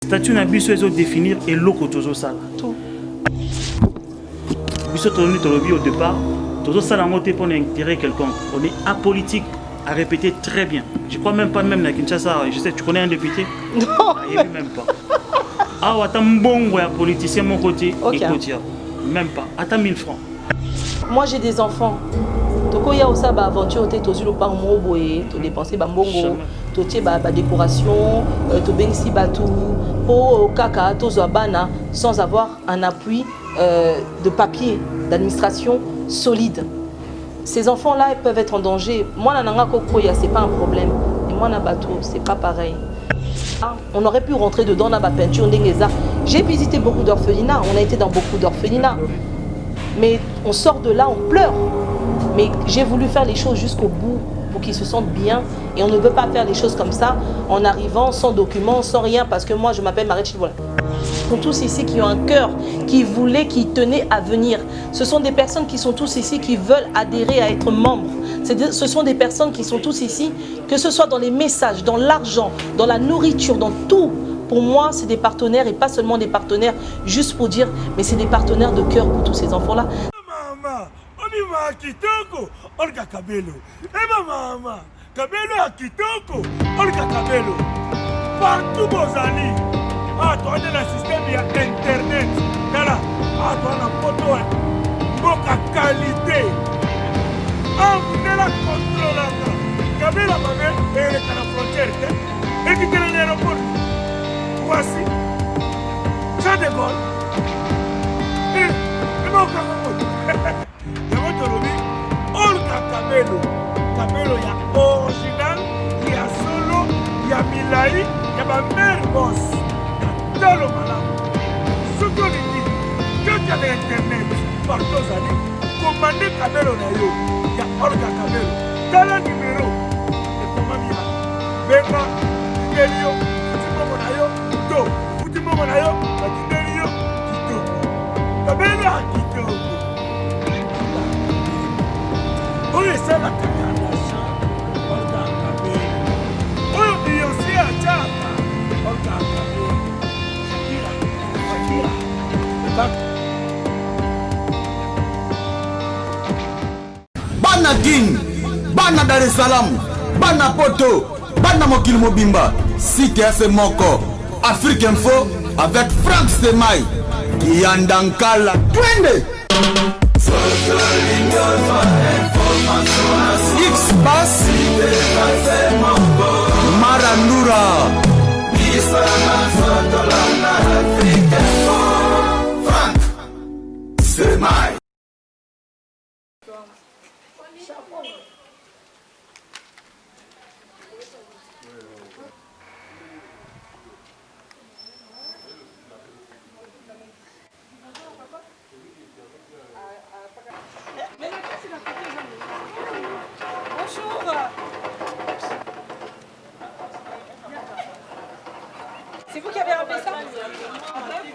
statut na biso ezo définir eloko tozo sala tout biso toni tolobi au départ tozo sala ngote pour intérêt quelconque. On est apolitique à répéter très bien. Je crois même pas même na Kinshasa, je sais tu connais un député? Non, même pas. Ah attends mbongo ya politicien mon côté écoute même pas. Attends 1000 francs. Moi j'ai des enfants. Toko ya osa ba aventure te tozu lo par mo boye, to dépenser ba mbongo, to tie ba décoration, to bengisi batu po kaka to zo bana sans avoir un appui de papier, d'administration solide. Ces enfants-là peuvent être en danger. Moi nananga kokoya c'est pas un problème. Et moi na bateau, c'est pas pareil. On aurait pu rentrer dedans dans ma peinture ndengeza. J'ai visité beaucoup d'orphelinats, on a été dans beaucoup d'orphelinats. Mais on sort de là, on pleure. Mais j'ai voulu faire les choses jusqu'au bout pour qu'ils se sentent bien. Et on ne veut pas faire les choses comme ça en arrivant sans documents, sans rien. Parce que moi, je m'appelle Marie Chivola. Ce sont tous ici qui ont un cœur, qui voulaient, qui tenaient à venir. Ce sont des personnes qui sont tous ici, qui veulent adhérer à être membres. Ce sont des personnes qui sont tous ici, que ce soit dans les messages, dans l'argent, dans la nourriture, dans tout. Pour moi, c'est des partenaires et pas seulement des partenaires juste pour dire, mais c'est des partenaires de cœur pour tous ces enfants-là. Maman, on y va à Kitoko, Olga Kabelo. Eh maman, Kabelo à Kitoko, Olga Kabelo. Partout vos amis. Ah, toi, on a le système, il y a Internet. Là, ah, toi, on a photo, boka qualité. Ah, vous avez la contrôle. Kabelo, maman, et à la frontière. Et qui est l'aéroport. Voici. Jean de Gaulle. Et non, Olga Kabelo. Kabelo, il y a original, il y a solo, il y a Milai, il y a ma mère boss. Il y a Dalo Malam. Ce qu'on dit, quand il y a l'internet, partout aux années, commandez Kabelo Nayo, il y a Olga Kabelo. Dans le numéro, et comment dire, Benga, Tigelio, Futimo Nayo, Do, Futimo Nayo, Tigelio, Kitoko. Kabelo a Kitoko. Oui, c'est la caméra. Olga Kabelo. Oui, Beyoncé a Tchaka. Olga Kabelo. Shakira. Bana King, Bana Dar es Salaam, Bana Poto, Bana Mokil Mobimba, CTF Moko, Afrique Info avec Frank Stemai, Yandankala, Twende. X-Bass Marandura Frank Stemai. Bonjour. C'est vous qui avez ramené ça?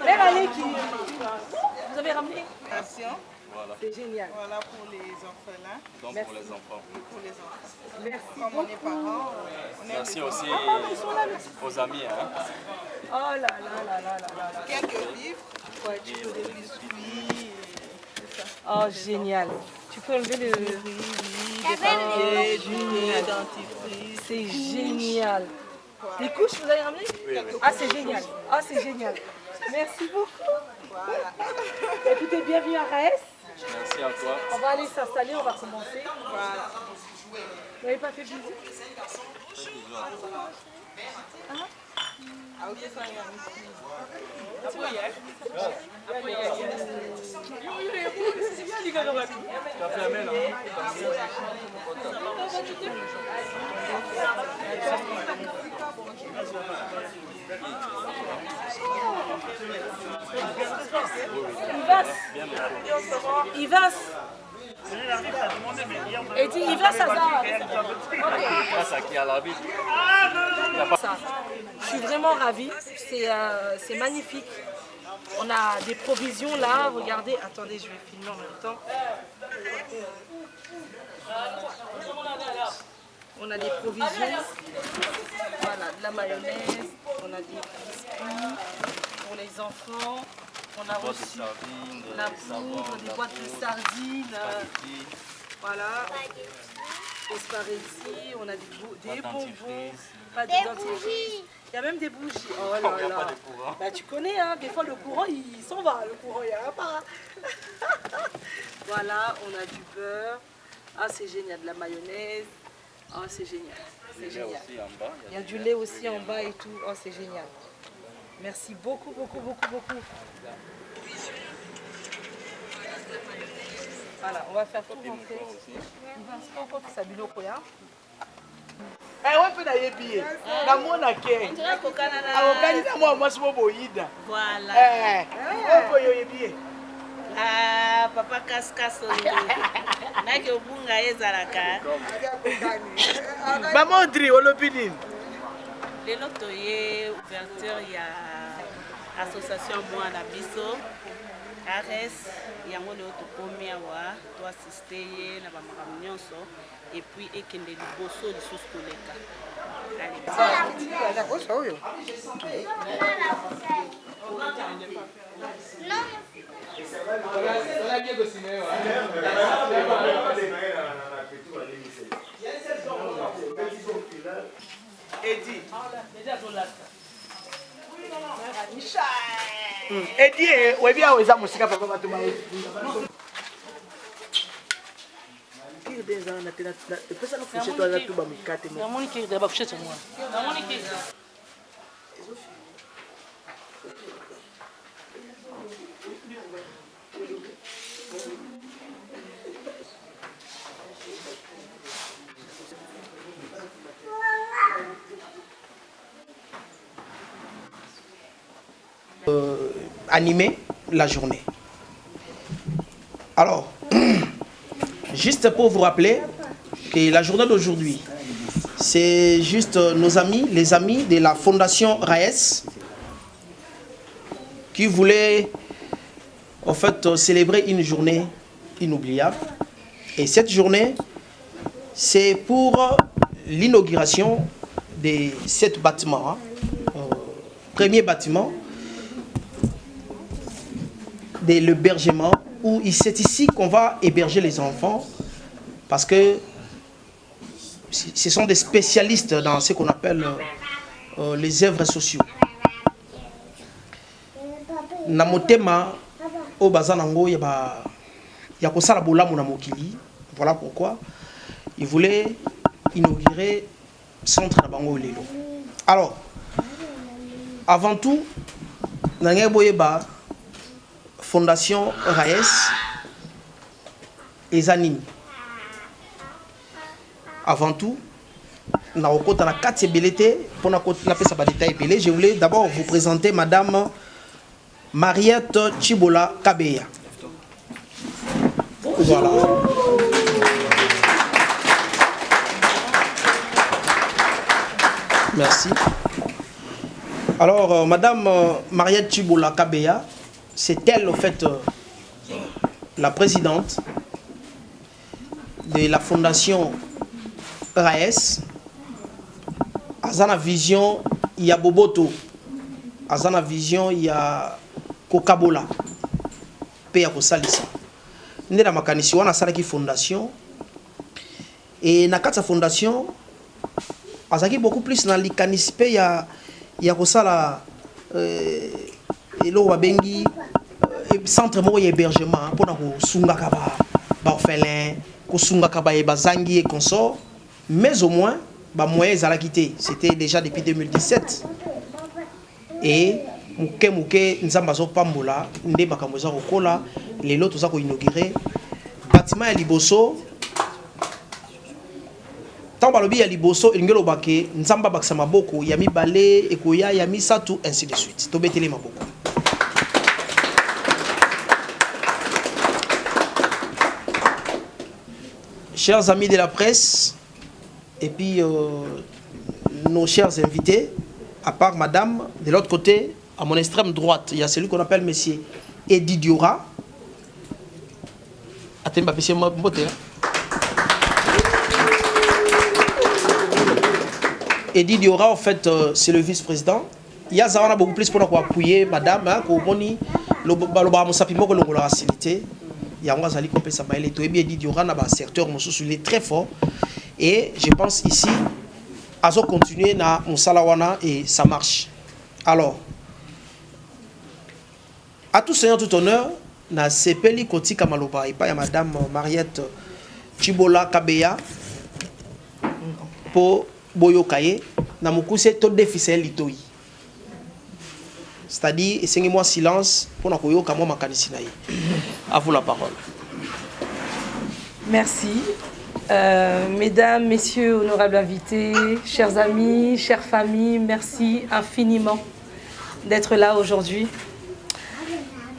Mère Allez qui... Vous avez ramené? Voilà. C'est génial. Voilà pour les orphelins. Merci. Donc pour les enfants. Pour les enfants. Merci. Comme on est parents, on est Merci aussi aux amis. Hein. Oh là là là là là là. Quelques livres. Ouais, Tu peux des biscuits. Tout ça. Oh génial. Tu peux enlever le... Des papiers, du dentifrice. C'est génial. Des couches, vous avez ramené? Oui. Ah, c'est génial. Ah, c'est génial. Merci beaucoup. Voilà. Écoutez, bienvenue à Raes. Merci à toi. On va aller s'installer, on va commencer. Voilà. Vous n'avez pas fait bisous? Ah, ok, ça y est. Ivas. Et dit Ivas Hazard. Grâce à qui à la vie. Je suis vraiment ravie. C'est magnifique. On a des provisions là. Regardez. Attendez, je vais filmer en même temps. On a des provisions. Voilà, de la mayonnaise. On a des biscuits pour les enfants. On a aussi la poudre, des boîtes de sardines. Voilà. Des spaghettis. On a des bonbons. Pas de dentifrice. Il y a même des bougies. Oh là là. Bah, tu connais, hein, des fois le courant il s'en va. Le courant il n'y a pas. Voilà, on a du beurre. Ah, c'est génial. De la mayonnaise. Ah, c'est génial. C'est génial. Il y a du lait aussi en bas et tout. Oh, c'est génial. Merci beaucoup, beaucoup, beaucoup, beaucoup. Voilà, on va faire tout rentrer. Il va se faire que ça biloko, hein. Eh, ouais, peut d'aller bien. La moine à quai. Organise moi, moi, je suis boïda. Voilà. Eh, on peut y bien. Ah, papa casse-casse. Naki obunga ezalaka. Maman Audrey, on l'opinion. Lelo toye ouverture ya association mwana biso. Ares yango leo tokomi awa to assister ye na bamakambo nyonso et puis ekende liboso lisusu koleka. Eddie, ouais bien, ouais, ça, moi, c'est capable de tomber. Animer la journée. Alors, juste pour vous rappeler que la journée d'aujourd'hui, c'est juste nos amis, les amis de la Fondation RAES qui voulaient en fait célébrer une journée inoubliable. Et cette journée, c'est pour l'inauguration de 7 bâtiments. Premier bâtiment de l'hébergement, où c'est ici qu'on va héberger les enfants, parce que ce sont des spécialistes dans ce qu'on appelle les œuvres sociaux. Namotema au Bazanango, il y a kosala bolamu na mokili. Voilà pourquoi ils voulaient inaugurer centre na bango lelo. Alors, avant tout, nangé boyeba Fondation RAES et anime. Avant tout, je voulais d'abord vous présenter Madame Mariette Chibola Kabeya. Voilà. Merci. Alors, Madame Mariette Chibola Kabeya, c'est elle, en fait, la présidente de la Fondation RAES. Azana Vision, il y a Boboto. Azana Vision, il y a Kokabola. Peya Kosalisa. Nous sommes dans la fondation. Et dans la fondation, il beaucoup plus dans l'ikanispe, il y a Kosala. Et là, on va centre d'hébergement pour sunga kaba orphelin, ko sunga kaba et bazangi et consort, mais au moins ba moyens à la quitter. C'était déjà depuis 2017. Et muke nzamba zo pambola nde makambo za kokola lelo toza ko inaugurer bâtiment ya liboso. Tant balobi ya liboso elingelo bake nzamba bakisa maboko ya mibale ekoya ya misatu ainsi de suite. To betele maboko. Chers amis de la presse, et puis nos chers invités, à part madame, de l'autre côté, à mon extrême droite, il y a celui qu'on appelle monsieur Eddie Diora. Eddie Diora, en fait, c'est le vice-président. Il y a beaucoup plus pour appuyer madame, il y a un secteur il est très fort. Et je pense ici, à continuer na Moussalawana et ça marche. Alors, à tout seigneur, tout honneur, na Sepeli Koti Kamaloba, et pas madame Mariette Chibola Kabeya pour Boyokaye, na Moukousse tout déficit litoi. C'est-à-dire, essayez-moi silence pour na koyo kamo makanisinaye. À vous la parole. Merci. Mesdames, messieurs, honorables invités, chers amis, chères familles, merci infiniment d'être là aujourd'hui.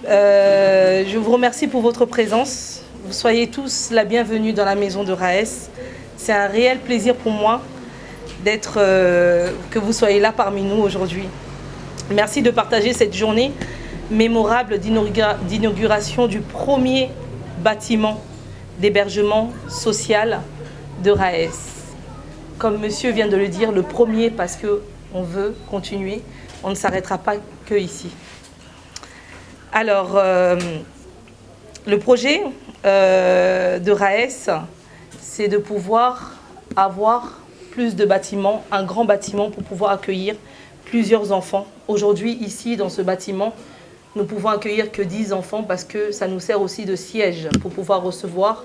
Je vous remercie pour votre présence. Vous soyez tous la bienvenue dans la maison de Raes. C'est un réel plaisir pour moi d'être, que vous soyez là parmi nous aujourd'hui. Merci de partager cette journée mémorable d'inauguration du premier bâtiment d'hébergement social de Raes. Comme monsieur vient de le dire, le premier parce qu'on veut continuer, on ne s'arrêtera pas que ici. Alors, le projet de Raes, c'est de pouvoir avoir plus de bâtiments, un grand bâtiment pour pouvoir accueillir plusieurs enfants. Aujourd'hui, ici, dans ce bâtiment, nous pouvons accueillir que 10 enfants parce que ça nous sert aussi de siège pour pouvoir recevoir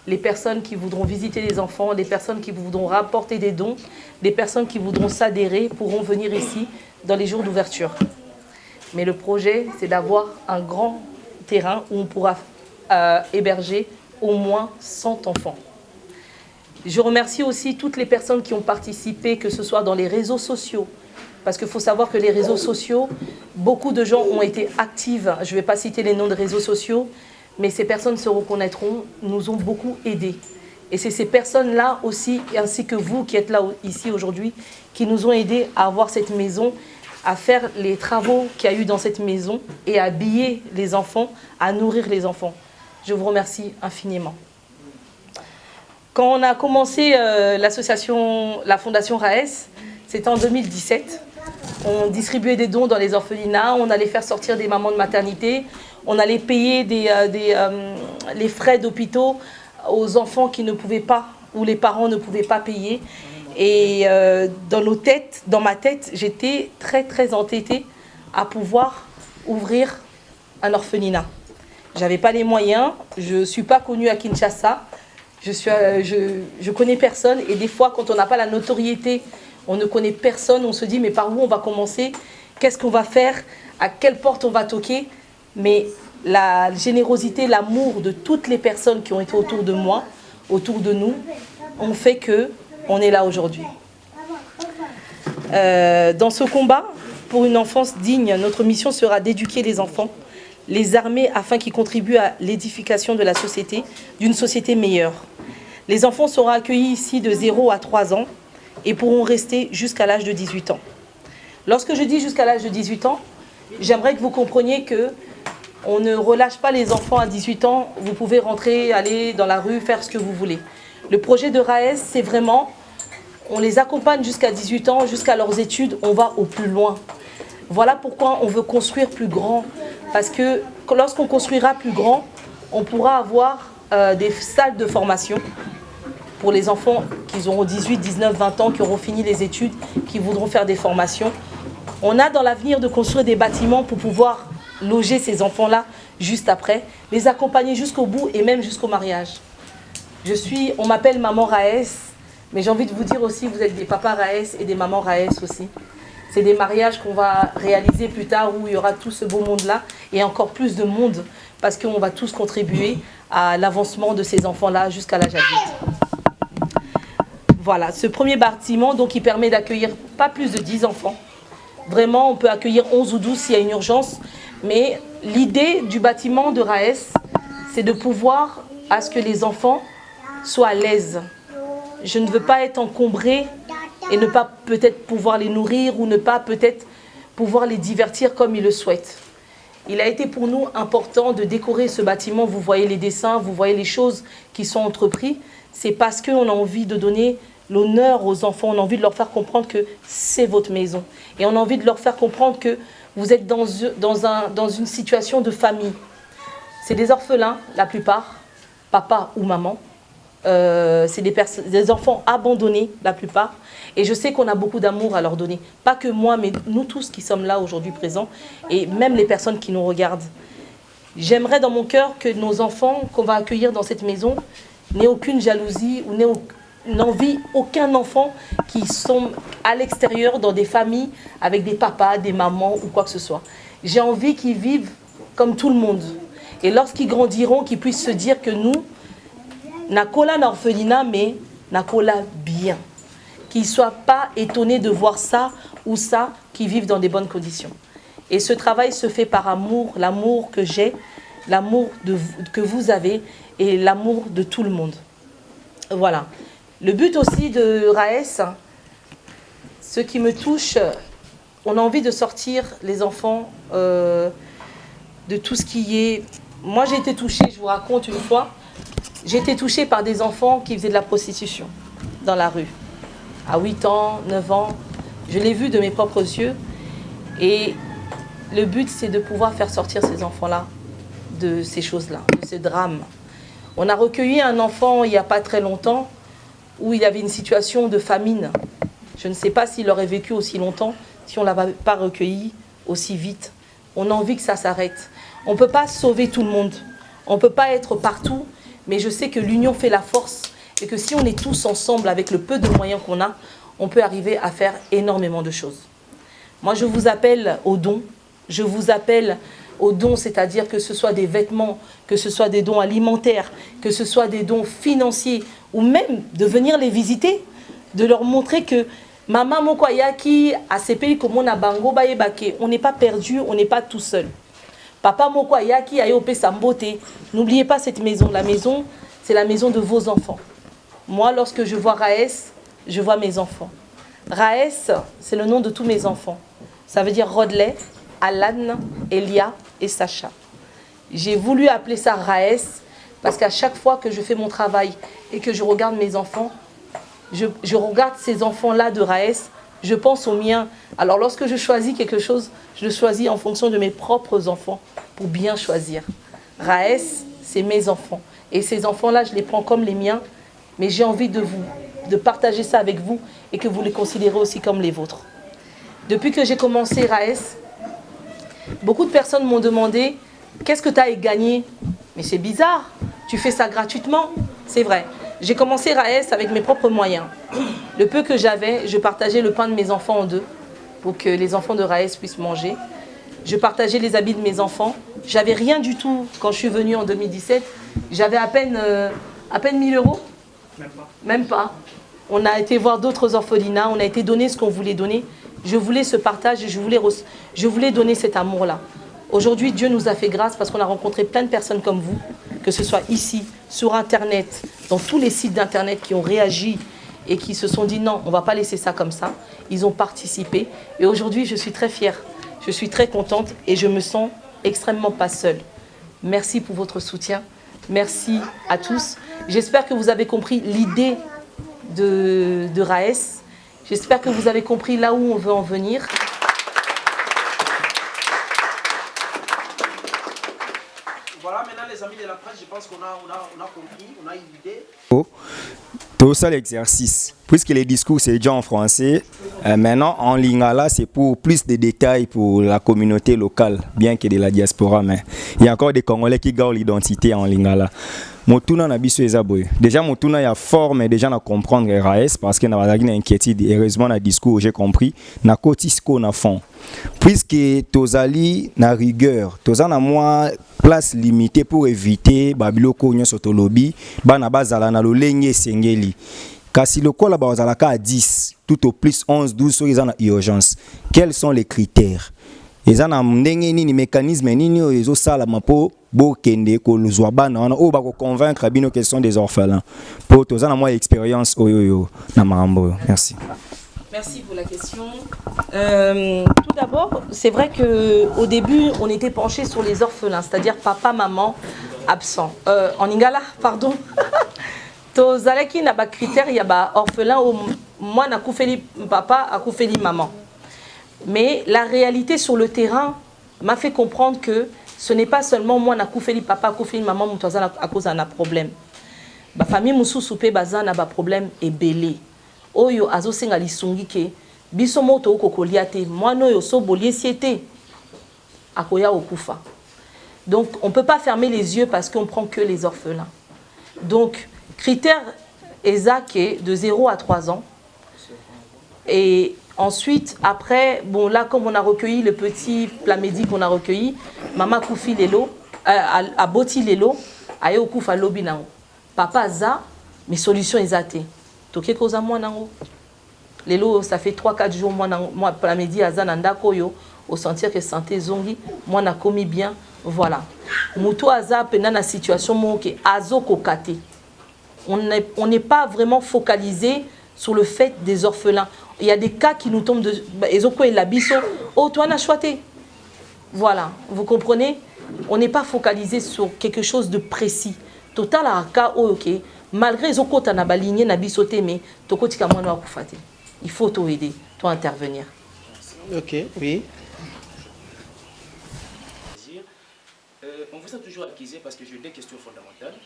les personnes qui voudront visiter les enfants, les personnes qui voudront rapporter des dons, les personnes qui voudront s'adhérer pourront venir ici dans les jours d'ouverture. Mais le projet, c'est d'avoir un grand terrain où on pourra héberger au moins 100 enfants. Je remercie aussi toutes les personnes qui ont participé, que ce soit dans les réseaux sociaux, parce qu'il faut savoir que les réseaux sociaux, beaucoup de gens ont été actifs. Je ne vais pas citer les noms de réseaux sociaux, mais ces personnes se reconnaîtront, nous ont beaucoup aidés. Et c'est ces personnes-là aussi, ainsi que vous qui êtes là ici aujourd'hui, qui nous ont aidés à avoir cette maison, à faire les travaux qu'il y a eu dans cette maison et à habiller les enfants, à nourrir les enfants. Je vous remercie infiniment. Quand on a commencé l'association, la Fondation Raes, c'était en 2017. On distribuait des dons dans les orphelinats, on allait faire sortir des mamans de maternité, on allait payer les frais d'hôpitaux aux enfants qui ne pouvaient pas, ou les parents ne pouvaient pas payer. Et dans nos têtes, dans ma tête, j'étais très très entêtée à pouvoir ouvrir un orphelinat. Je n'avais pas les moyens, je ne suis pas connue à Kinshasa, je connais personne et des fois quand on n'a pas la notoriété, on ne connaît personne, on se dit mais par où on va commencer, qu'est-ce qu'on va faire, à quelle porte on va toquer. Mais la générosité, l'amour de toutes les personnes qui ont été autour de moi, autour de nous, ont fait qu'on est là aujourd'hui. Dans ce combat pour une enfance digne, notre mission sera d'éduquer les enfants, les armer afin qu'ils contribuent à l'édification de la société, d'une société meilleure. Les enfants seront accueillis ici de 0 à 3 ans et pourront rester jusqu'à l'âge de 18 ans. Lorsque je dis jusqu'à l'âge de 18 ans, j'aimerais que vous compreniez qu'on ne relâche pas les enfants à 18 ans. Vous pouvez rentrer, aller dans la rue, faire ce que vous voulez. Le projet de Raes, c'est vraiment, on les accompagne jusqu'à 18 ans, jusqu'à leurs études, on va au plus loin. Voilà pourquoi on veut construire plus grand. Parce que lorsqu'on construira plus grand, on pourra avoir des salles de formation pour les enfants qui auront 18, 19, 20 ans, qui auront fini les études, qui voudront faire des formations. On a dans l'avenir de construire des bâtiments pour pouvoir loger ces enfants-là juste après, les accompagner jusqu'au bout et même jusqu'au mariage. On m'appelle Maman Raes, mais j'ai envie de vous dire aussi, vous êtes des papas Raes et des mamans Raes aussi. C'est des mariages qu'on va réaliser plus tard où il y aura tout ce beau monde-là et encore plus de monde parce qu'on va tous contribuer à l'avancement de ces enfants-là jusqu'à l'âge adulte. Voilà, ce premier bâtiment, donc, il permet d'accueillir pas plus de 10 enfants. Vraiment, on peut accueillir 11 ou 12 s'il y a une urgence. Mais l'idée du bâtiment de Raes, c'est de pouvoir à ce que les enfants soient à l'aise. Je ne veux pas être encombrée et ne pas peut-être pouvoir les nourrir ou ne pas peut-être pouvoir les divertir comme ils le souhaitent. Il a été pour nous important de décorer ce bâtiment. Vous voyez les dessins, vous voyez les choses qui sont entreprises. C'est parce qu'on a envie de donner l'honneur aux enfants, on a envie de leur faire comprendre que c'est votre maison. Et on a envie de leur faire comprendre que vous êtes dans une situation de famille. C'est des orphelins, la plupart, papa ou maman. C'est des enfants abandonnés, la plupart. Et je sais qu'on a beaucoup d'amour à leur donner. Pas que moi, mais nous tous qui sommes là aujourd'hui présents, et même les personnes qui nous regardent. J'aimerais dans mon cœur que nos enfants qu'on va accueillir dans cette maison n'aient aucune jalousie ou n'envient aucun enfant qui sont à l'extérieur dans des familles avec des papas, des mamans ou quoi que ce soit. J'ai envie qu'ils vivent comme tout le monde. Et lorsqu'ils grandiront, qu'ils puissent se dire que nous, Nakola n'orphelinat, mais Nakola bien. Qu'ils ne soient pas étonnés de voir ça ou ça, qu'ils vivent dans des bonnes conditions. Et ce travail se fait par amour, l'amour que j'ai, l'amour que vous avez et l'amour de tout le monde. Voilà. Le but aussi de RAES, ce qui me touche, on a envie de sortir les enfants de tout ce qui est... Moi, j'ai été touchée, je vous raconte une fois, j'ai été touchée par des enfants qui faisaient de la prostitution dans la rue. À 8 ans, 9 ans, je l'ai vu de mes propres yeux. Et le but, c'est de pouvoir faire sortir ces enfants-là de ces choses-là, de ces drames. On a recueilli un enfant il n'y a pas très longtemps où il y avait une situation de famine. Je ne sais pas s'il aurait vécu aussi longtemps si on ne l'avait pas recueilli aussi vite. On a envie que ça s'arrête. On ne peut pas sauver tout le monde. On ne peut pas être partout. Mais je sais que l'union fait la force et que si on est tous ensemble avec le peu de moyens qu'on a, on peut arriver à faire énormément de choses. Moi, je vous appelle aux dons. Je vous appelle aux dons, c'est-à-dire que ce soit des vêtements, que ce soit des dons alimentaires, que ce soit des dons financiers, ou même de venir les visiter, de leur montrer que Maman Mokoyaki, à ces pays comme on a Bango, Bayebake, on n'est pas perdu, on n'est pas tout seul. Papa Mokoyaki, Ayope Sambote, n'oubliez pas cette maison. La maison, c'est la maison de vos enfants. Moi, lorsque je vois RAES, je vois mes enfants. RAES, c'est le nom de tous mes enfants. Ça veut dire Rodley, Alan, Elia et Sacha. J'ai voulu appeler ça RAES parce qu'à chaque fois que je fais mon travail et que je regarde mes enfants, je regarde ces enfants-là de RAES, je pense aux miens. Alors lorsque je choisis quelque chose, je le choisis en fonction de mes propres enfants pour bien choisir. RAES, c'est mes enfants. Et ces enfants-là, je les prends comme les miens, mais j'ai envie de partager ça avec vous et que vous les considérez aussi comme les vôtres. Depuis que j'ai commencé RAES, beaucoup de personnes m'ont demandé « Qu'est-ce que tu as gagné ?» Mais c'est bizarre, tu fais ça gratuitement. C'est vrai. J'ai commencé RAES avec mes propres moyens. Le peu que j'avais, je partageais le pain de mes enfants en deux pour que les enfants de RAES puissent manger. Je partageais les habits de mes enfants. J'avais rien du tout quand je suis venue en 2017. J'avais à peine 1000 euros. Même pas. Même pas. On a été voir d'autres orphelinats, on a été donner ce qu'on voulait donner. Je voulais ce partage et je voulais donner cet amour-là. Aujourd'hui, Dieu nous a fait grâce parce qu'on a rencontré plein de personnes comme vous, que ce soit ici, sur Internet, dans tous les sites d'Internet qui ont réagi et qui se sont dit non, on ne va pas laisser ça comme ça. Ils ont participé et aujourd'hui, je suis très fière, je suis très contente et je me sens extrêmement pas seule. Merci pour votre soutien, merci à tous. J'espère que vous avez compris l'idée de RAES. J'espère que vous avez compris là où on veut en venir. Voilà, maintenant les amis de la presse, je pense qu'on a compris, on a une idée. Tout ça l'exercice. Puisque les discours c'est déjà en français, maintenant en lingala c'est pour plus de détails pour la communauté locale, bien que de la diaspora, mais il y a encore des Congolais qui gardent l'identité en lingala. Motuna na biso ezaboy. Déjà motuna ya forme déjà na comprendre RAES parce que na bazaki na inquiétude heureusement na discours j'ai compris na kotisko na fond. Puisque tozali na rigueur, tozana moi place limitée pour éviter babiloko nyonso tolobi bana bazala na lolenge sengeli. Kasi lokola bazalaka à 10, tout au plus 11, 12 so ils en urgence. Quels sont les critères? Ils en ndenge nini mécanisme nini ezo sala mapo bokende ko luzwa bana wana o ba ko convaincre bino que sont des orphelins. Pour tozana moi expérience oyoyo na mambo. Merci. Merci pour la question. Tout d'abord, c'est vrai qu'au début, on était penché sur les orphelins, c'est-à-dire papa, maman, absents. En Lingala, pardon. tozalaki na ba critères ya ba orphelin au moi na koufeli papa a koufeli maman. Mais la réalité sur le terrain m'a fait comprendre que ce n'est pas seulement moi na koufeli papa koufeli maman mutazana à cause d'un problème. Ba famille mususu pe bazana ba problème ebelé. Oyo azosenga lisungi ke biso moto okokolia te mwana oyo so bolie siete akoya okufa. Donc on peut pas fermer les yeux parce qu'on prend que les orphelins. Donc critère ESAC de 0 à 3 ans. Et ensuite, après, bon là, comme on a recueilli le petit plamédi qu'on a recueilli, maman koufi lelo, a boti lelo, aye okoufa lobi nango. Papa za, mes solutions ezate. Toke koza moi nango. Lelo, ça fait 3-4 jours, moi plamédi aza nandako yo, au sentir que santé zongi, moi na commis bien, voilà. Moutou aza pena na situation moke azo kokate. On n'est pas vraiment focalisé sur le fait des orphelins. Il y a des cas qui nous tombent de... Ezoko et Labiso, oh, toi, on a choisi. Voilà, vous comprenez? On n'est pas focalisé sur quelque chose de précis. Total à cas, ok. Malgré Ezoko, tu as baligné, Nabiso, mais Toko, tu as il faut t'aider, toi intervenir. Ok, oui. On vous a toujours accusé, parce que j'ai des questions fondamentales.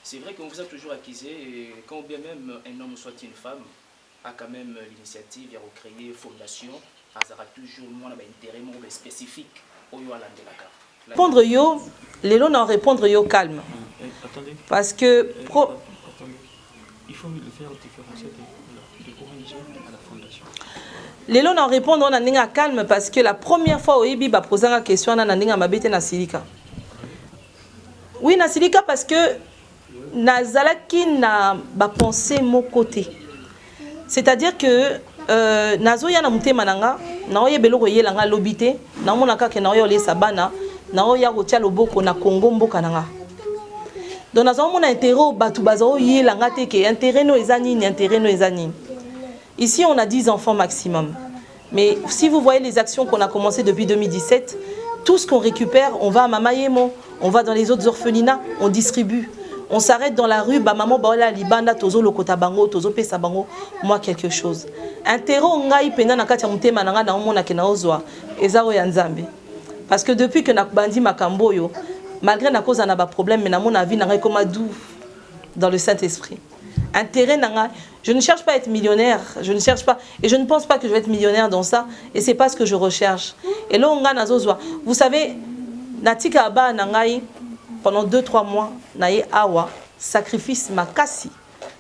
C'est vrai qu'on vous a toujours accusé, quand bien même un homme soit une femme, a quand même l'initiative de recréer fondation, ça aura toujours moins d'intérêt spécifique au Yolandelaka. Répondre yo, les lots n'en répondre yo calme. Attendez. Parce que... Attendez. Il faut le faire différencier de ONG à la fondation. Les lots n'en répondre on a calme parce que la première fois où Ibi va poser la question, on a un mabete na silika. Oui, na silika parce que nazalaki na ba penser mon côté. C'est-à-dire que nazo ya na mutema nanga na oye beloko yelanga lobité na mona ka ke na oyo le sabana na oya kotia loboko na Congo mboka nanga. Donc nazo mona intérêt batu bazo yelanga te ke intérêt no ezani ni intérêt no ezani. Ici on a 10 enfants maximum. Mais si vous voyez les actions qu'on a commencé depuis 2017, tout ce qu'on récupère, on va à Mamayemo, on va dans les autres orphelinats, on distribue. On s'arrête dans la rue, bah maman bah là libanda tozo lokota bango tozo pesa bango moi quelque chose. Intero ngai pena na kati ya mutema nanga na omona ke na ozwa ezaro ya nzambe. Parce que depuis que na bandi makambo yo, malgré na cause na ba problème mais na mon avis na comme doux dans le Saint-Esprit. Intérêt nanga, je ne cherche pas à être millionnaire, je ne cherche pas et je ne pense pas que je vais être millionnaire dans ça et c'est pas ce que je recherche. Et là on nga na zozwa. Vous savez natika aba nangai pendant 2-3 mois, naye awa sacrifice makasi.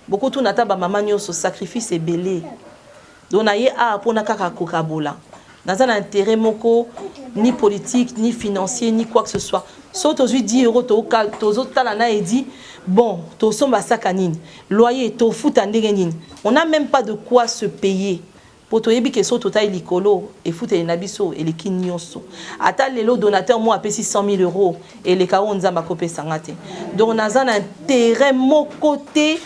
Beaucoup tout nata ba mama nyoso sacrifice est belé. Donc naye a pona kaka kokabola. Dans un intérêt moko ni politique ni financier ni quoi que ce soit. Sauf aux 10 € tozo talana et dit bon, to somba sakanine, loyer to fout en déganin. On n'a même pas de quoi se payer. Poto yebi ke so total likolo et foute et nabiso et les kinyonso. Ata lelo donateur moi a 600 000 € et les kao nzamba kopé sangate. Donc on a un intérêt mon côté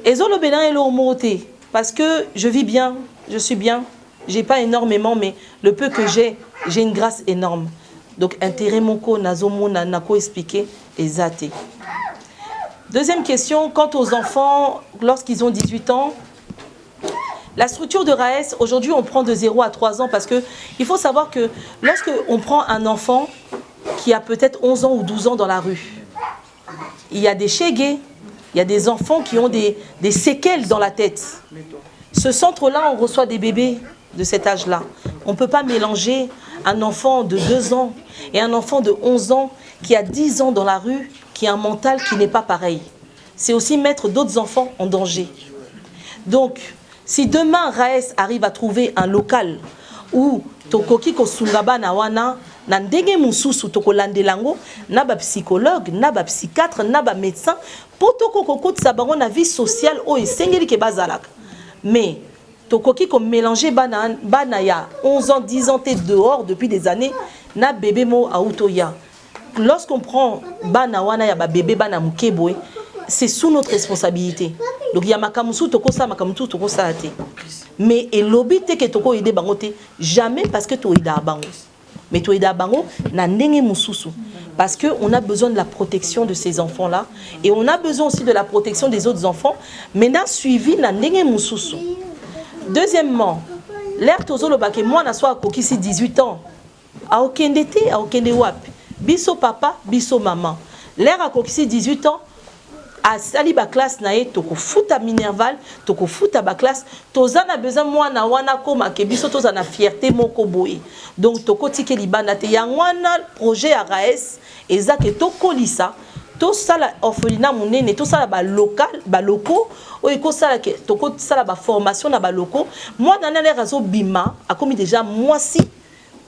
et zolo benan et lo moté parce que je vis bien, je suis bien. J'ai pas énormément mais le peu que j'ai une grâce énorme. Donc intérêt moko nazomo nako expliquer exacté. Deuxième question, quant aux enfants lorsqu'ils ont 18 ans, la structure de RAES, aujourd'hui, on prend de 0 à 3 ans parce qu'il faut savoir que lorsque on prend un enfant qui a peut-être 11 ans ou 12 ans dans la rue, il y a des chégués, il y a des enfants qui ont des séquelles dans la tête. Ce centre-là, on reçoit des bébés de cet âge-là. On ne peut pas mélanger un enfant de 2 ans et un enfant de 11 ans qui a 10 ans dans la rue, qui a un mental qui n'est pas pareil. C'est aussi mettre d'autres enfants en danger. Donc, si demain RAES arrive à trouver un local où tokoki kosungaba na wana na ndenge mususu tokolandelango na ba psychologue na ba psychiatre na ba médecin potoko kokotsa bango na vie sociale o esengeli ke bazalaka. Mais tokoki ko mélanger bana ya 11 ans 10 ans dehors depuis des années na bébé mo autoya. Lorsqu'on prend bana wana ya ba bébé bana mukeboe, c'est sous notre responsabilité. Donc il y a makamusu toko sa makamutu toko sa ate. Mais et lobby te ke toko ide bangote jamais parce que to ida bango. mais to eda bango na ndenge mususu parce que on a besoin de la protection de ces enfants là et on a besoin aussi de la protection des autres enfants mais na suivi na ndenge mususu. Deuxièmement, l'air tozolo ba ke moi na so akokisi 18 ans a okende te a okende wapi biso papa biso maman l'air akokisi 18 ans a sali ba classe na ye toko futa minerval toko futa ba classe tozana besoin mwana wana koma ke biso tozana fierté moko boye donc toko tike libanda te yangwana projet ya RAES eza ke toko lisa to sala orphelinat munene to sala ba local ba locaux oyo ko sala ke toko sala ba formation na ba locaux moi dans les réseaux bima a commis déjà moi si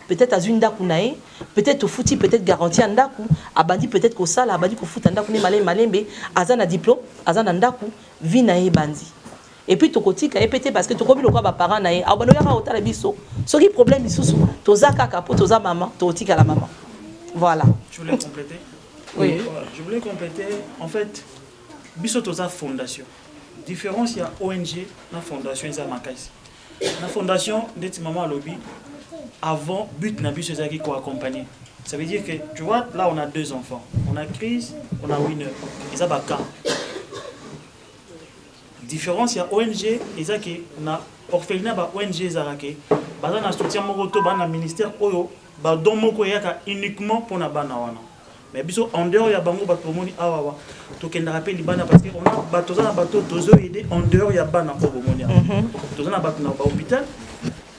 peut-être à une ndaku nae peut-être au fouti peut-être garantie ndaku abandi peut-être ko sala abandi ko futa ndaku ne malembe azana diplôme azana ndaku vi nae bandi et puis tokotika epete parce que tokobi lokwa ba parents nae abano yaka otala biso soki problème bisusu toza kaka po toza maman totika la maman voilà. Je voulais compléter. Oui. Je voulais compléter en fait biso toza fondation. Différence il y a ONG na fondation isa makasi. La fondation ndeti maman lobby avant but na biso ezaki ko accompagner. Ça veut dire que tu vois là on a deux enfants. On a Chris, on a Winner. Ils ont baka. Différence il y a ONG ezaki na orphelinat ba ONG ezarake. Baza na soutien moko to ba na ministère oyo ba don moko yaka uniquement pour na bana wana. Mais biso en dehors ya bango bato moni awawa to kenda rappel libana parce que on a bato za na bato tozo aider en dehors ya bana ko bomoni. Tozo na bato na ba hôpital.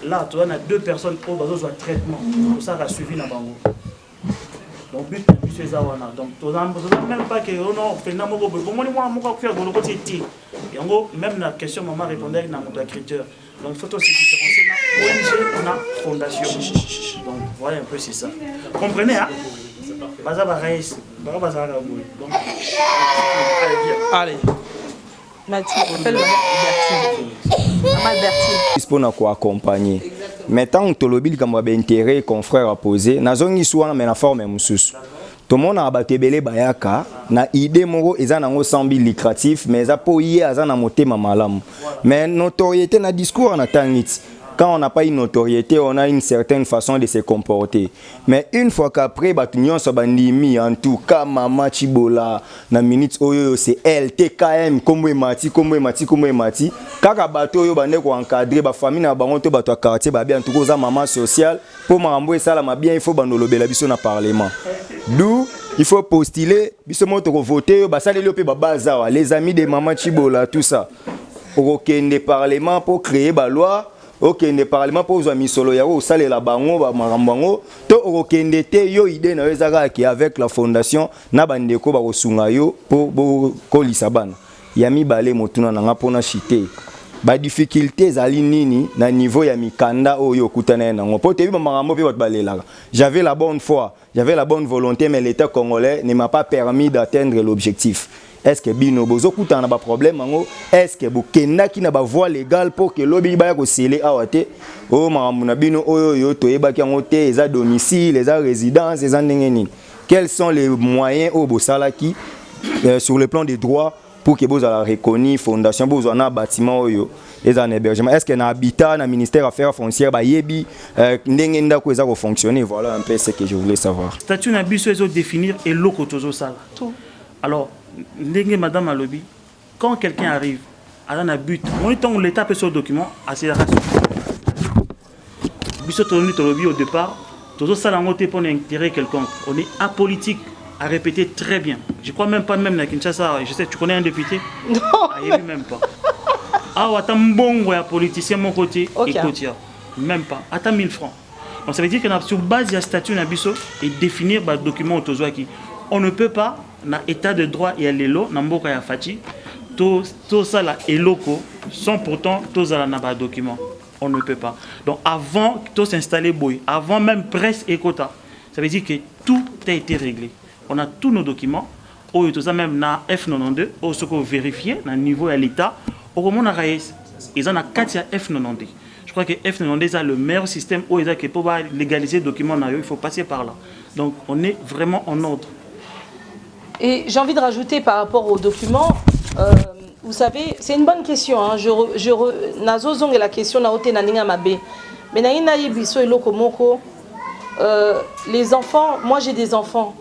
Là, tu as deux personnes qui ont besoin de traitement. Tout ça a suivi dans Bango. Donc, but c'est ça. Donc, tu n'as même pas que on fait un mot. Moi, faire le côté T. Et en gros, même la question, maman répondait dans mon écriture. Donc, il faut aussi différencier. ONG, on a fondation. Donc, voilà un peu, c'est ça. Comprenez, hein? Baza Baraïs. Baza Baraïs. Donc, allez. Disponible pour accompagner. Maintenant, tu as comme intérêt confrère à poser. Na zone soit mais na forme mususu. Tout le monde a batebele bayaka na idée moro eza nango sambi lucratif mais za po yé aza na motema malamu. Mais notoriété na discours na tangiti. Quand on n'a pas une notoriété, on a une certaine façon de se comporter. Mais une fois qu'après, Batunion Sabandimi, en tout cas, Mama Chibola, na minute oyo, c'est LTKM, comme Mati. Kaka bato yo bande ko encadrer ba famille na bango to bato quartier ba bien en tout cas maman sociale pour mambo ça ma bien il faut bandolobela biso na parlement. D'où il faut postuler biso moto ko voter ba saleli pe ba bazawa les amis de Mama Chibola tout ça. Au kende parlement pour créer ba loi. Ok, ne parlement pour les solo ya ou sale la bango ba marambango to okende te yo idée na ezaka ki avec la fondation na bandeko ba kosunga yo pour kolisa bana yami balé motuna na ngapona chité ba difficulté zali nini na niveau ya mikanda oyo kutana na ngo po te bi marambo pe balela. J'avais la bonne foi, j'avais la bonne volonté mais l'État congolais ne m'a pas permis d'atteindre l'objectif. Est-ce que bino bozo kutana ba problème ngo est-ce que bokenda ki na ba voie légale pour que lobby ba ko sceller awate o maramuna bino oyo yo to ebaki ngo te eza domicile eza résidence eza ndengeni. Quels sont les moyens au bosalaki sur le plan des droits pour que vous la reconnu fondation vous en a bâtiment oyo eza un hébergement. Est-ce que na habitat na ministère affaires foncières ba yebi ndengenda ko eza ko fonctionner. Voilà un peu ce que je voulais savoir. Statut na biso ezo définir et loko tozo sala. Alors Madame Alobi, quand quelqu'un arrive à un but, on l'état peut sur document accélération. Au départ, tous ça pour intérêt quelconque. On est apolitique à répéter très bien. Je crois même pas même à Kinshasa. Je sais, tu connais un député? Non. Même pas. Ah, attends bon politicien mon côté. Écoute, même pas. Attends 1000 francs. Donc ça veut dire que sur base de statut nabiso et définir le document autour qui on ne peut pas na état de droit et l'élo na mboka ya fachi tout ça là eloko sans pourtant tout ça na ba document on ne peut pas. Donc avant tout s'installer boy avant même presse et quota ça veut dire que tout a été réglé. On a tous nos documents au tout ça même na F92 au ce qu'on vérifier na niveau à l'état au comment na RAES ils en a 4 à F92. Je crois que F92 a le meilleur système où ils a que pour légaliser les documents il faut passer par là. Donc on est vraiment en ordre. Et j'ai envie de rajouter par rapport aux documents, vous savez, c'est une bonne question. Hein. Nazo zong la question na ote na ninga mabe. Mais na ina yibiso eloko moko les enfants, moi j'ai des enfants.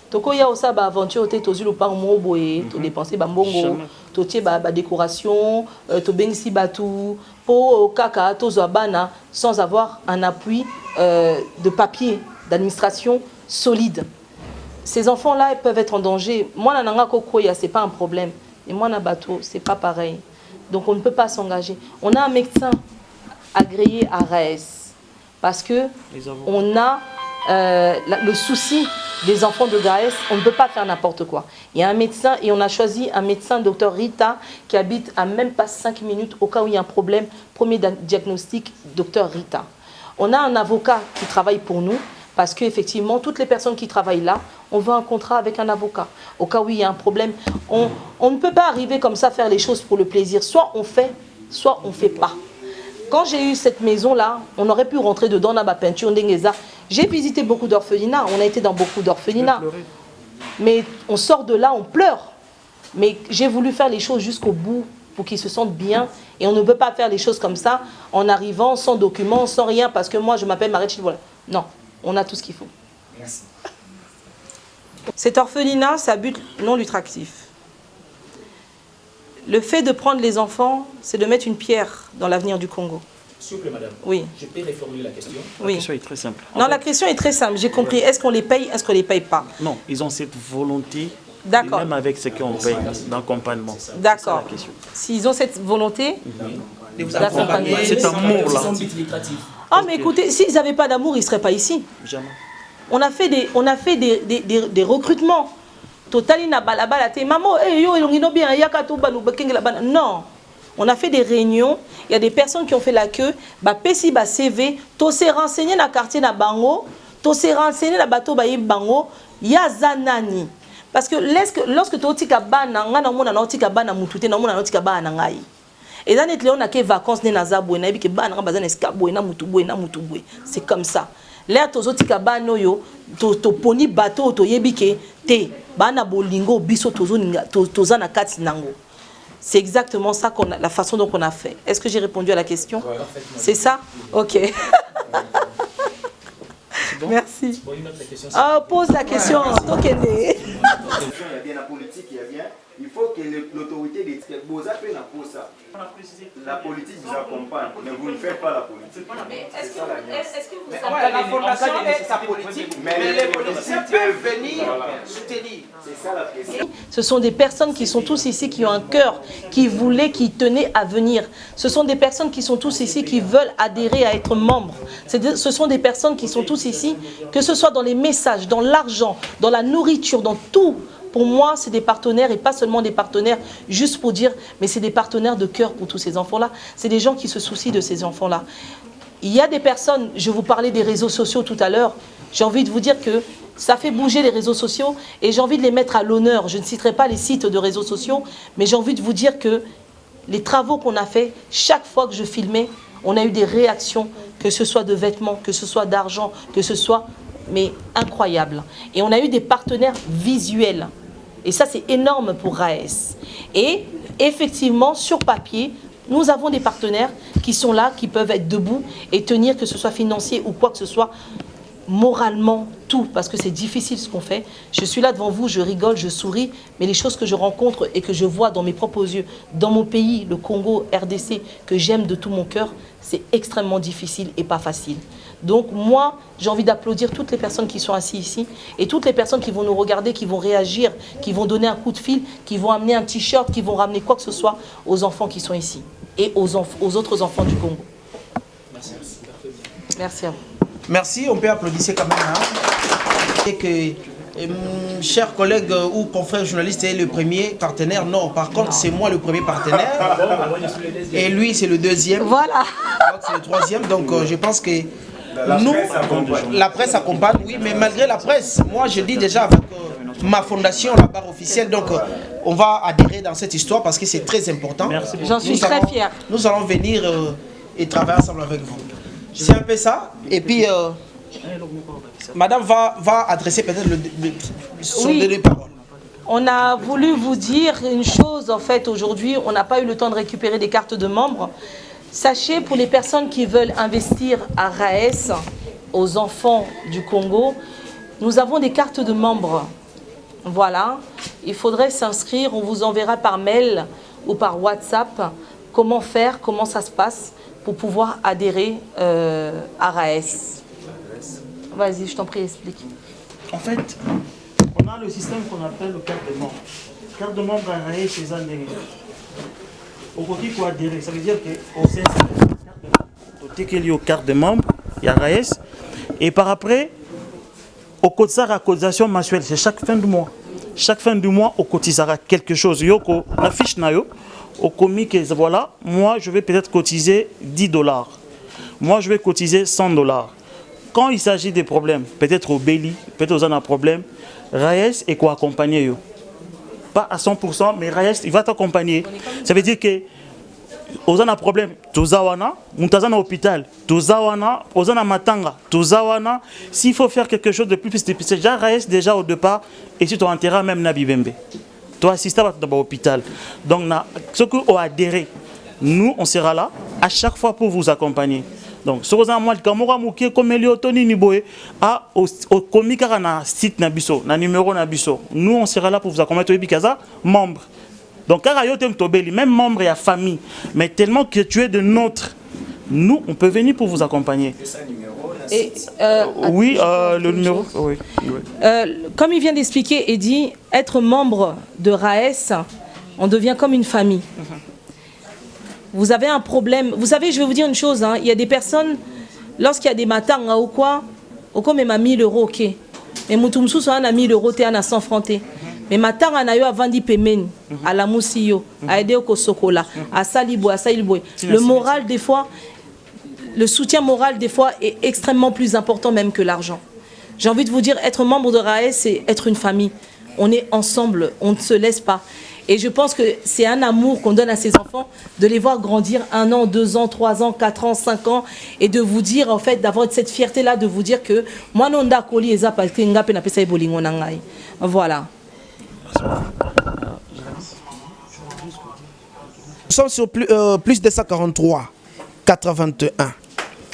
Toko ya osa ba aventure te tozu lopa mo boye, to dépenser ba mbongo, to tie ba décoration, to bengisi batu, po kaka to zo bana sans avoir un appui de papier, d'administration solide. Ces enfants-là ils peuvent être en danger. Moi nananga kokoya, c'est pas un problème. Et moi na bateau, c'est pas pareil. Donc on ne peut pas s'engager. On a un médecin agréé à RAES parce que on a le souci des enfants de GAES, on ne peut pas faire n'importe quoi. Il y a un médecin et on a choisi un médecin, Dr Rita, qui habite à même pas 5 minutes au cas où il y a un problème. Premier diagnostic, Dr Rita. On a un avocat qui travaille pour nous parce qu'effectivement, toutes les personnes qui travaillent là, on veut un contrat avec un avocat. Au cas où il y a un problème, on ne peut pas arriver comme ça faire les choses pour le plaisir. Soit on fait, soit on ne fait pas. Quand j'ai eu cette maison-là, on aurait pu rentrer dedans dans ma peinture. J'ai visité beaucoup d'orphelinats, on a été dans beaucoup d'orphelinats. Mais on sort de là, on pleure. Mais j'ai voulu faire les choses jusqu'au bout pour qu'ils se sentent bien. Et on ne peut pas faire les choses comme ça en arrivant sans documents, sans rien, parce que moi je m'appelle Marie. Voilà. Non, on a tout ce qu'il faut. Merci. Cet orphelinat, c'est à but non lucratif. Le fait de prendre les enfants, c'est de mettre une pierre dans l'avenir du Congo. S'il vous plaît, madame. Oui. Je peux reformuler la question. Oui. La question est très simple. Non, la question est très simple. J'ai compris. Est-ce qu'on les paye, est-ce qu'on ne les paye pas? Non, ils ont cette volonté, d'accord, même avec ce qu'on paye d'accompagnement. D'accord. S'ils ont cette volonté d'accompagner, cet amour-là. Ah, mais écoutez, s'ils n'avaient pas d'amour, ils ne seraient pas ici. Jamais. On a fait des recrutements. Totali na balabala te maman yo elongino bien yaka to banu bakengela bana. Non. On a fait des réunions, il y a des personnes qui ont fait la queue, ba pesi ba CV, to s'est renseigné na quartier na bango, to s'est renseigné na bateau ba bango, ya zanani. Parce que lorsque to tika bana ngana mona na tika bana mutute na mona na tika bana ngai. Et là net on a que vacances ne na zabwe na biki bana bazana eskabwe na mutubwe na mutubwe. C'est comme ça. L'air tozotika bano yo to poni bateau to yebike te bana bolingo biso tozana kati nango. C'est exactement ça la façon dont on a fait. Est-ce que j'ai répondu à la question? C'est ça? OK. Bon? Merci. Pose la question. Il faut que l'autorité des la politique vous accompagne, mais vous ne faites pas la politique. Mais est-ce que vous la fondation est sa politique, mais les politiciens peuvent venir soutenir. C'est ça la question. Ce sont des personnes qui sont tous ici, qui ont un cœur, qui voulaient, qui tenaient à venir. Ce sont des personnes qui sont tous ici, qui veulent adhérer à être membres. Ce sont des personnes qui sont tous ici, que ce soit dans les messages, dans l'argent, dans la nourriture, dans tout. Pour moi, c'est des partenaires et pas seulement des partenaires juste pour dire, mais c'est des partenaires de cœur pour tous ces enfants-là. C'est des gens qui se soucient de ces enfants-là. Il y a des personnes, je vous parlais des réseaux sociaux tout à l'heure, j'ai envie de vous dire que ça fait bouger les réseaux sociaux et j'ai envie de les mettre à l'honneur. Je ne citerai pas les sites de réseaux sociaux, mais j'ai envie de vous dire que les travaux qu'on a faits, chaque fois que je filmais, on a eu des réactions, que ce soit de vêtements, que ce soit d'argent, que ce soit, mais incroyable. Et on a eu des partenaires visuels. Et ça, c'est énorme pour RAES. Et effectivement, sur papier, nous avons des partenaires qui sont là, qui peuvent être debout et tenir, que ce soit financier ou quoi que ce soit, moralement, tout, parce que c'est difficile ce qu'on fait. Je suis là devant vous, je rigole, je souris, mais les choses que je rencontre et que je vois dans mes propres yeux, dans mon pays, le Congo, RDC, que j'aime de tout mon cœur, c'est extrêmement difficile et pas facile. Donc moi, j'ai envie d'applaudir toutes les personnes qui sont assises ici et toutes les personnes qui vont nous regarder, qui vont réagir, qui vont donner un coup de fil, qui vont amener un t-shirt, qui vont ramener quoi que ce soit aux enfants qui sont ici et aux autres enfants du Congo. Merci à vous. Merci, on peut applaudir quand même. Hein. Et que, chers collègues ou confrères journalistes, est le premier partenaire. Non, par contre, c'est moi le premier partenaire. Et lui, c'est le deuxième. Voilà. C'est le troisième. Donc, je pense que nous, la presse accompagne, oui, mais malgré la presse, moi, je dis déjà avec ma fondation, la barre officielle, donc on va adhérer dans cette histoire parce que c'est très important. J'en suis très fière. Nous allons venir et travailler ensemble avec vous. C'est un peu ça. Et puis, madame va adresser peut-être son dernier parole. On a voulu vous dire une chose, en fait, aujourd'hui, on n'a pas eu le temps de récupérer des cartes de membres. Sachez, pour les personnes qui veulent investir à RAES, aux enfants du Congo, nous avons des cartes de membres. Voilà, il faudrait s'inscrire, on vous enverra par mail ou par WhatsApp comment faire, comment ça se passe pour pouvoir adhérer à RAES. Vas-y, je t'en prie, explique. En fait, on a le système qu'on appelle le carte de membre. Carte de membre à RAES chez Zandé. Au côté pour adhérer, ça veut dire qu'au sein de la carte de membre, au lié aux cartes de membre, il y a RAES. Et par après, au cotisera cotisation mensuelle, c'est chaque fin du mois. Chaque fin du mois, on cotisera quelque chose. Yoko, la fiche nayo, au commis que voilà, moi je vais peut-être cotiser $10. Moi je vais cotiser $100. Quand il s'agit des problèmes, peut-être au Béli, peut-être aux un problème, RAES est quoi accompagner. Pas à 100%, mais RAES, il va t'accompagner. Ça veut dire que aux un problème, Tozawana, Moutazana hôpital, Tozawana, Ozana Matanga, Tozawana, s'il faut faire quelque chose de plus, c'est déjà RAES déjà au départ, et si tu enterras même Nabibembe. Tu assistes à l'hôpital. Donc, ce que vous adhéré, nous, on sera là à chaque fois pour vous accompagner. Donc, ce que vous avez dit, comme Eliotoni Niboé, au comique na site Nabiso, na numéro Nabiso, nous, on sera là pour vous accompagner. Membre. Donc, même membre et à famille, mais tellement que tu es de nôtre, nous, on peut venir pour vous accompagner. Et, oui, le numéro. Oui, oui. Comme il vient d'expliquer, Eddy, être membre de RAES, on devient comme une famille. Vous avez un problème. Vous savez, je vais vous dire une chose. Il y a des personnes, lorsqu'il y a des matins ou quoi, au comme m'a 1000 €, ok. Mais Moutoumsou, soit a 1000 €, t'es à 100 francs. Mais matin, on a eu à vendre paiement à la Moussio, à aider au Kosokola, à Saliboy, à Saliboy. Le moral, des fois, le soutien moral, des fois, est extrêmement plus important même que l'argent. J'ai envie de vous dire, être membre de RAES, c'est être une famille. On est ensemble, on ne se laisse pas. Et je pense que c'est un amour qu'on donne à ses enfants, de les voir grandir 1 an, 2 ans, 3 ans, 4 ans, 5 ans, et de vous dire, en fait, d'avoir cette fierté-là, de vous dire que moi, non, d'accord, parce que nga pena pesa ebolingo nangai. Voilà. Nous sommes sur plus 243 81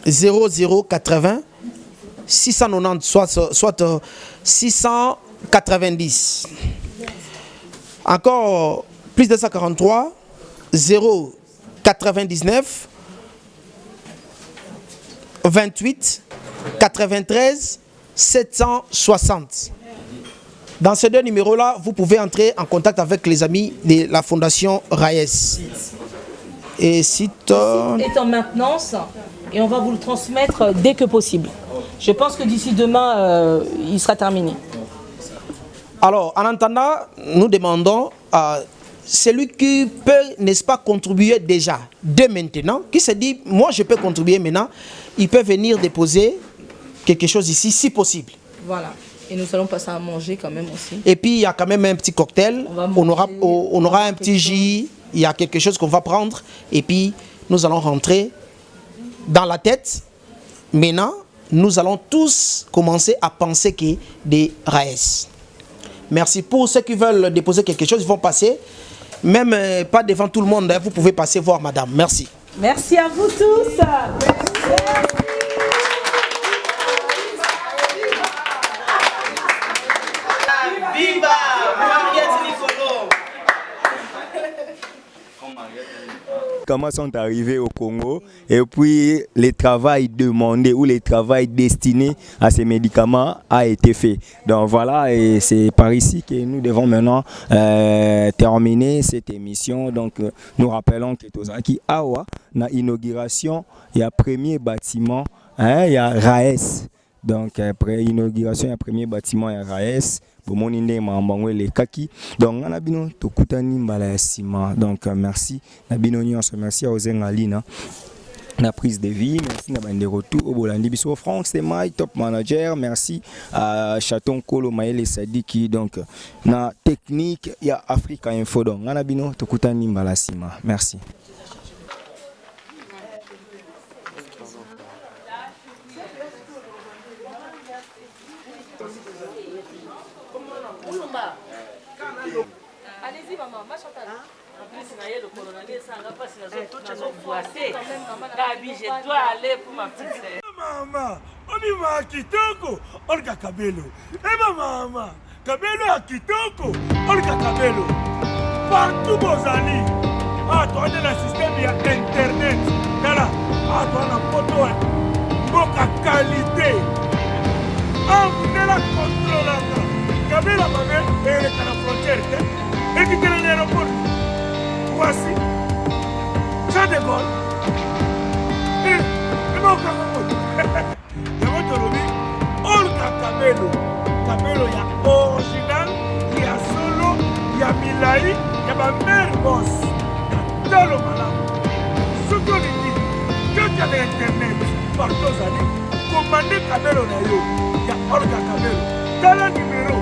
0080 690 soit 690. Encore plus 243 099 28 93 760. Dans ces 2 numéros-là, vous pouvez entrer en contact avec les amis de la Fondation RAES. Et site est en maintenance et on va vous le transmettre dès que possible. Je pense que d'ici demain, il sera terminé. Alors, en attendant, nous demandons à celui qui peut, n'est-ce pas, contribuer déjà, dès maintenant, qui se dit, moi je peux contribuer maintenant, il peut venir déposer quelque chose ici, si possible. Voilà. Et nous allons passer à manger quand même aussi. Et puis, il y a quand même un petit cocktail, on aura un petit jus, il y a quelque chose qu'on va prendre, et puis nous allons rentrer dans la tête. Maintenant, nous allons tous commencer à penser que des RAES. Merci. Pour ceux qui veulent déposer quelque chose, ils vont passer. Même pas devant tout le monde, vous pouvez passer voir madame. Merci. Merci à vous tous. Viva Mariette Nicolo. Comment sont arrivés au Congo et puis le travail demandé ou le travail destiné à ces médicaments a été fait. Donc voilà, et c'est par ici que nous devons maintenant terminer cette émission. Donc nous rappelons que Tozaki Awa, na inauguration, il y a premier bâtiment, il y a RAES. Donc après inauguration, il y a premier bâtiment, il y a RAES. Donc on a bino tokutani mbala sima. Donc merci nabino nyonso, merci à Ozengalina la prise de vie, merci na bande retour au Bolandi biso Franck Semai top manager, merci à Chaton Kolo Maël Sadiki, donc na technique ya Africa Info. Donc on a bino tokutani mbala sima. Merci. Allez-y maman, ma Chantal. En plus, le coronavirus, ça n'a pas si je dois aller pour ma petite sœur. mama, obima kitoko, olga kabelo. Eba mama, kabelo ya kitoko, olga kabelo. Partout bozali. Ah, toi on est le système ya internet. Kala, ah toi on a photo. Boka qualité. Ah, vous êtes la contrôle. Kabelo mame, et la frontière. Et qui est l'aéroport. Voici. Jean de Gaulle. Olga Kabelo. Kabelo ya original, ya solo, ya milai, ya ba mère boss. Ya talo malamu. Soko lidi, kaka na internet, partout zali, commandez Kabelo na yo, ya Olga Kabelo. Tala numéro,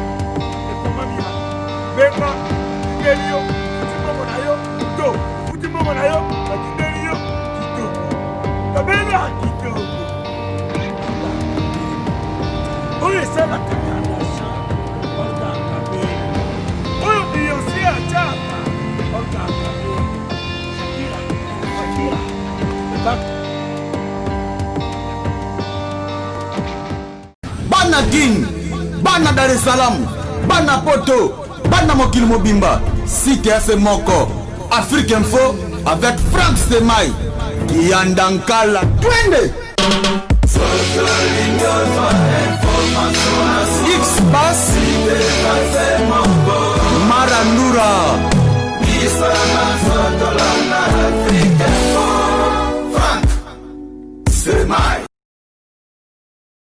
et comment mira. Bema, Tidelio, Futimomo na yo, to. Futimomo na yo, Tidelio, Kito. Kabelo ya Kito. Oye, c'est la cacache, Olga Kabelo. Oye, Beyoncé a Tchaka, Olga Kabelo. Shakira. Bana Guine, Bana Dar es Salaam, Bana Poto, Bana Mokil Mobimba, CTF Moko, Afrique Info avec Frank Stemai, Kiandankala, Twende.